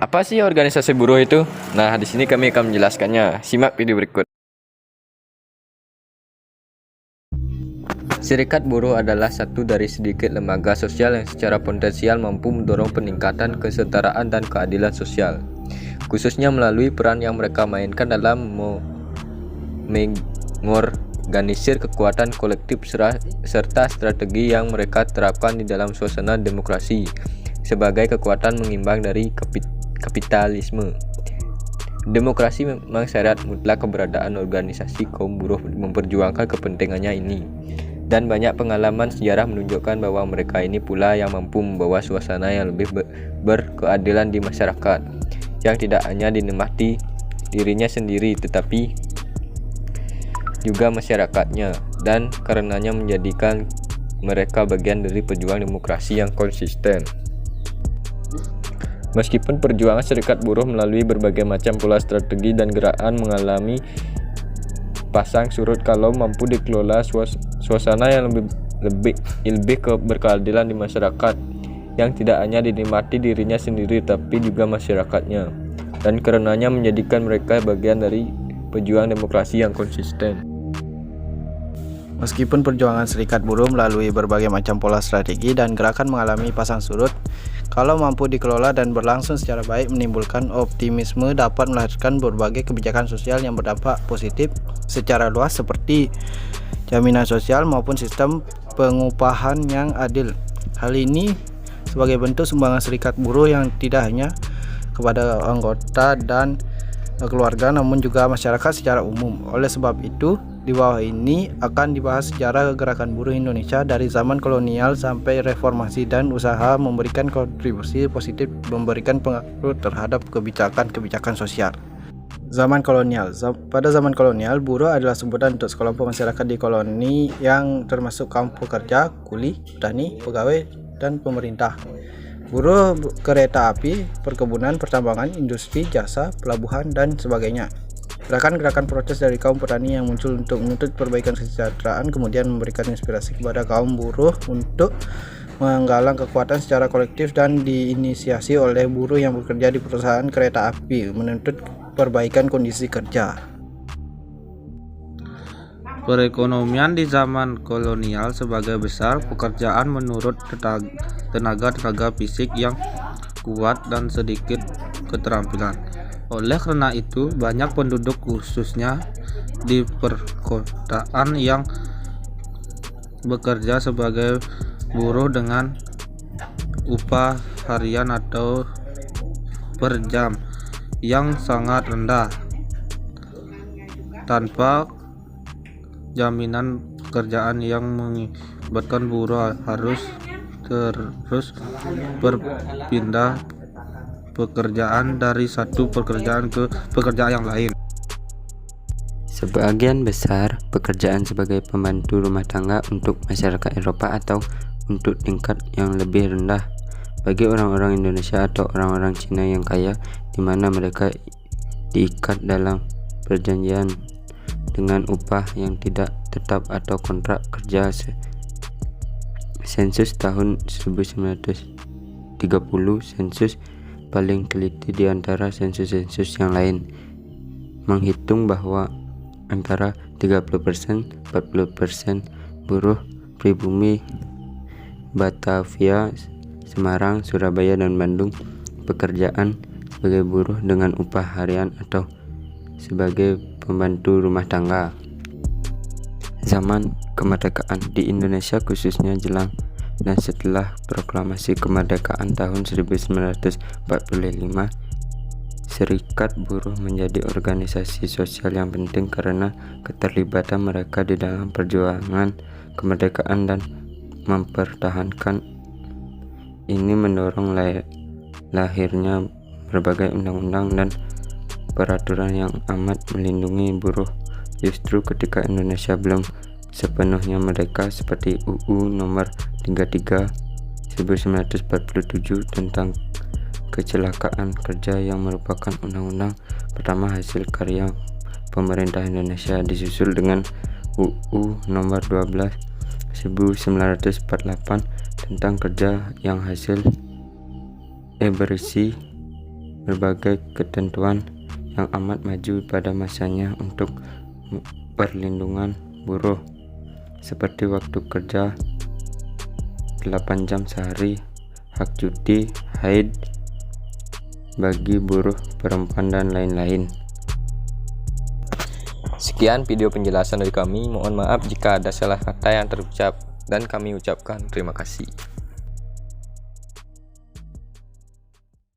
Apa sih organisasi buruh itu? Nah, di sini kami akan menjelaskannya. Simak video berikut. Serikat buruh adalah satu dari sedikit lembaga sosial yang secara potensial mampu mendorong peningkatan kesetaraan dan keadilan sosial, khususnya melalui peran yang mereka mainkan dalam mengorganisir kekuatan kolektif serta strategi yang mereka terapkan di dalam suasana demokrasi sebagai kekuatan mengimbang dari kapitalisme. Demokrasi memang syarat mutlak keberadaan organisasi kaum buruh memperjuangkan kepentingannya ini. Dan banyak pengalaman sejarah menunjukkan bahwa mereka ini pula yang mampu membawa suasana yang lebih berkeadilan di masyarakat, yang tidak hanya dinikmati dirinya sendiri tetapi juga masyarakatnya, dan karenanya menjadikan mereka bagian dari pejuang demokrasi yang konsisten. Meskipun perjuangan serikat buruh melalui berbagai macam pola strategi dan gerakan mengalami pasang surut, kalau mampu dikelola suasana yang lebih berkeadilan di masyarakat, yang tidak hanya dinikmati dirinya sendiri tapi juga masyarakatnya, dan karenanya menjadikan mereka bagian dari pejuang demokrasi yang konsisten. Meskipun perjuangan serikat buruh melalui berbagai macam pola strategi dan gerakan mengalami pasang surut, kalau mampu dikelola dan berlangsung secara baik, menimbulkan optimisme dapat melahirkan berbagai kebijakan sosial yang berdampak positif secara luas seperti jaminan sosial maupun sistem pengupahan yang adil. Hal ini sebagai bentuk sumbangan serikat buruh yang tidak hanya kepada anggota dan keluarga namun juga masyarakat secara umum. Oleh sebab itu, di bawah ini akan dibahas sejarah gerakan buruh Indonesia dari zaman kolonial sampai reformasi dan usaha memberikan kontribusi positif memberikan pengaruh terhadap kebijakan-kebijakan sosial. Zaman kolonial. Pada zaman kolonial, buruh adalah sebutan untuk sekelompok masyarakat di koloni yang termasuk kaum pekerja, kuli, petani, pegawai, dan pemerintah. Buruh kereta api, perkebunan, pertambangan, industri, jasa, pelabuhan, dan sebagainya. Gerakan-gerakan protes dari kaum petani yang muncul untuk menuntut perbaikan kesejahteraan kemudian memberikan inspirasi kepada kaum buruh untuk menggalang kekuatan secara kolektif dan diinisiasi oleh buruh yang bekerja di perusahaan kereta api menuntut perbaikan kondisi kerja. Perekonomian di zaman kolonial sebagai besar pekerjaan menurut tenaga fisik yang kuat dan sedikit keterampilan. Oleh karena itu, banyak penduduk khususnya di perkotaan yang bekerja sebagai buruh dengan upah harian atau per jam yang sangat rendah, tanpa jaminan pekerjaan yang mengakibatkan buruh harus terus berpindah pekerjaan dari satu pekerjaan ke pekerjaan yang lain. Sebagian besar pekerjaan sebagai pembantu rumah tangga untuk masyarakat Eropa atau untuk tingkat yang lebih rendah bagi orang-orang Indonesia atau orang-orang Cina yang kaya, di mana mereka diikat dalam perjanjian dengan upah yang tidak tetap atau kontrak kerja. Sensus tahun 1930, sensus paling teliti di antara sensus-sensus yang lain, menghitung bahwa antara 30% 40% buruh pribumi Batavia, Semarang, Surabaya, dan Bandung pekerjaan sebagai buruh dengan upah harian atau sebagai pembantu rumah tangga. Zaman kemerdekaan di Indonesia khususnya jelang dan setelah proklamasi kemerdekaan tahun 1945, serikat buruh menjadi organisasi sosial yang penting karena keterlibatan mereka di dalam perjuangan kemerdekaan dan mempertahankan ini mendorong lahirnya berbagai undang-undang dan peraturan yang amat melindungi buruh. Justru ketika Indonesia belum sepenuhnya merdeka, seperti UU nomor 33 1947 tentang kecelakaan kerja yang merupakan undang-undang pertama hasil karya pemerintah Indonesia, disusul dengan UU nomor 12 1948 tentang kerja yang hasil berisi berbagai ketentuan yang amat maju pada masanya untuk perlindungan buruh, seperti waktu kerja 8 jam sehari, hak cuti, haid bagi buruh perempuan, dan lain-lain. Sekian video penjelasan dari kami. Mohon maaf jika ada salah kata yang terucap, dan kami ucapkan terima kasih.